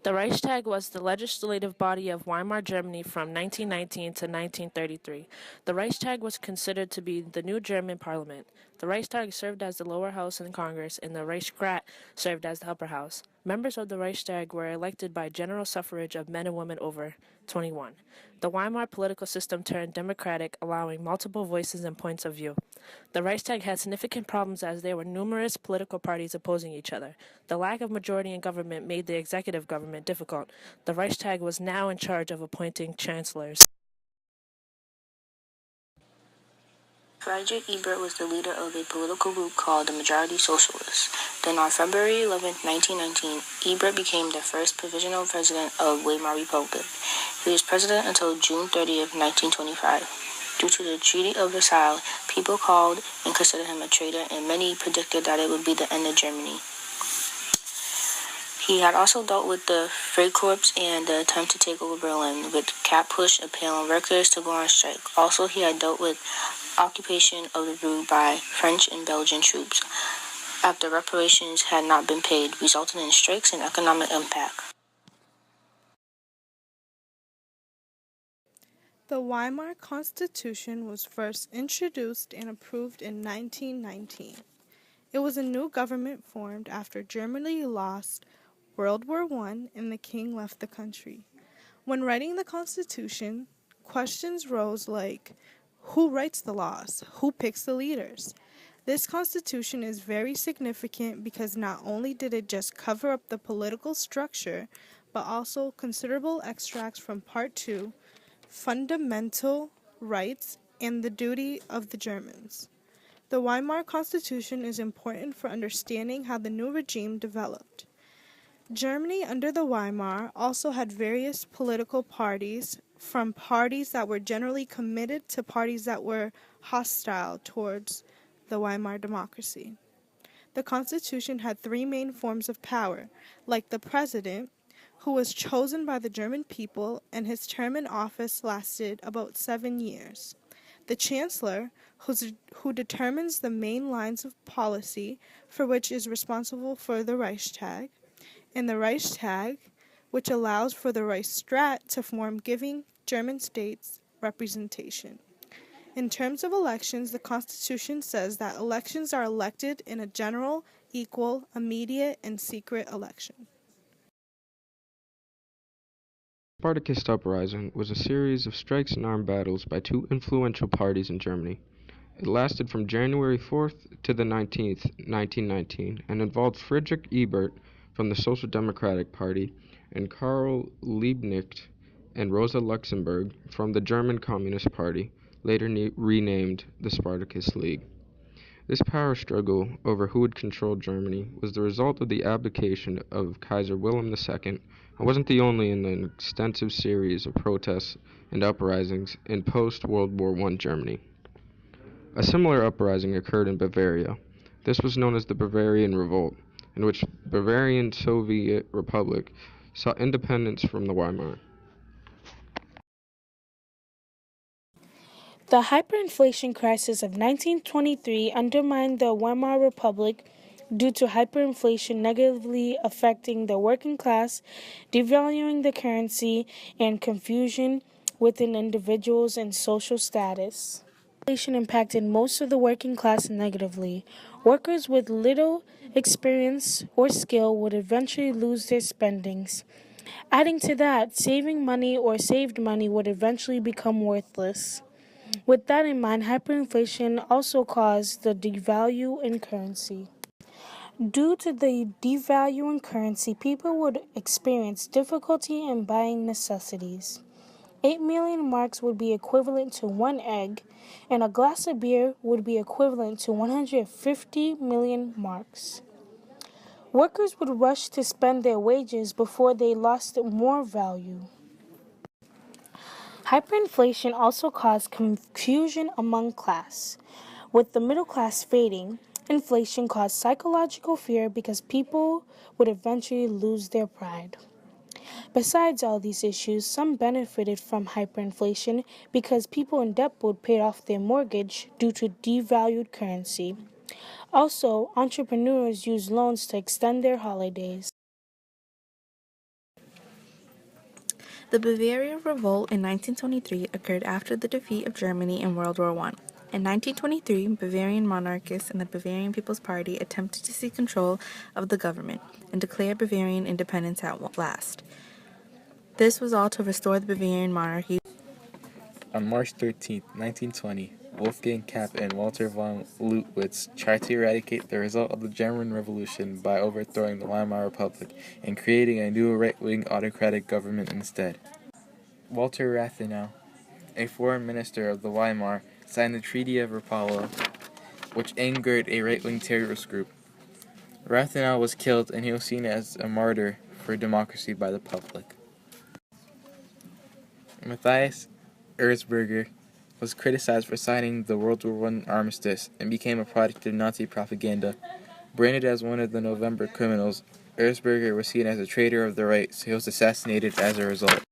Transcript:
The Reichstag was the legislative body of Weimar Germany from 1919 to 1933. The Reichstag was considered to be the new German parliament. The Reichstag served as the lower house in Congress, and the Reichsrat served as the upper house. Members of the Reichstag were elected by general suffrage of men and women over 21. The Weimar political system turned democratic, allowing multiple voices and points of view. The Reichstag had significant problems as there were numerous political parties opposing each other. The lack of majority in government made the executive government difficult. The Reichstag was now in charge of appointing chancellors. Friedrich Ebert was the leader of a political group called the Majority Socialists. Then on February 11, 1919, Ebert became the first provisional president of Weimar Republic. He was president until June 30, 1925. Due to the Treaty of Versailles, people called and considered him a traitor, and many predicted that it would be the end of Germany. He had also dealt with the Freikorps and the attempt to take over Berlin, with Cap push appealing workers to go on strike. Also, he had dealt with occupation of the Rue by French and Belgian troops after reparations had not been paid, resulting in strikes and economic impact. The Weimar Constitution was first introduced and approved in 1919. It was a new government formed after Germany lost World War I and the king left the country. When writing the Constitution, questions rose like, who writes the laws? Who picks the leaders? This Constitution is very significant because not only did it just cover up the political structure, but also considerable extracts from Part 2, Fundamental Rights and the Duty of the Germans. The Weimar Constitution is important for understanding how the new regime developed. Germany under the Weimar also had various political parties, from parties that were generally committed to parties that were hostile towards the Weimar democracy. The Constitution had three main forms of power, like the president, who was chosen by the German people, and his term in office lasted about 7 years. The chancellor, who determines the main lines of policy for which is responsible for the Reichstag, and the Reichstag, which allows for the Reichsrat to form, giving German states representation. In terms of elections, the Constitution says that elections are elected in a general, equal, immediate, and secret election. The Spartacist Uprising was a series of strikes and armed battles by two influential parties in Germany. It lasted from January 4th to the 19th, 1919, and involved Friedrich Ebert from the Social Democratic Party and Karl Liebknecht and Rosa Luxemburg from the German Communist Party, later renamed the Spartacist League. This power struggle over who would control Germany was the result of the abdication of Kaiser Wilhelm II and wasn't the only in an extensive series of protests and uprisings in post-World War I Germany. A similar uprising occurred in Bavaria. This was known as the Bavarian Revolt, in which Bavarian Soviet Republic sought independence from the Weimar. The hyperinflation crisis of 1923 undermined the Weimar Republic due to hyperinflation negatively affecting the working class, devaluing the currency, and confusion within individuals and social status. Inflation impacted most of the working class negatively. Workers with little experience or skill would eventually lose their spendings. Adding to that, saving money or saved money would eventually become worthless. With that in mind, hyperinflation also caused the devalue in currency. Due to the devalue in currency, people would experience difficulty in buying necessities. 8 million marks would be equivalent to 1 egg, and a glass of beer would be equivalent to 150 million marks. Workers would rush to spend their wages before they lost more value. Hyperinflation also caused confusion among class. With the middle class fading, inflation caused psychological fear because people would eventually lose their pride. Besides all these issues, some benefited from hyperinflation because people in debt would pay off their mortgage due to devalued currency. Also, entrepreneurs used loans to extend their holidays. The Bavarian Revolt in 1923 occurred after the defeat of Germany in World War I. In 1923, Bavarian monarchists and the Bavarian People's Party attempted to seize control of the government and declare Bavarian independence at last. This was all to restore the Bavarian monarchy. On March 13, 1920, Wolfgang Kapp and Walter von Lutwitz tried to eradicate the result of the German Revolution by overthrowing the Weimar Republic and creating a new right-wing autocratic government instead. Walter Rathenau, a foreign minister of the Weimar, signed the Treaty of Rapallo, which angered a right-wing terrorist group. Rathenau was killed, and he was seen as a martyr for democracy by the public. Matthias Erzberger was criticized for signing the World War I armistice and became a product of Nazi propaganda. Branded as one of the November criminals, Erzberger was seen as a traitor of the right, so he was assassinated as a result.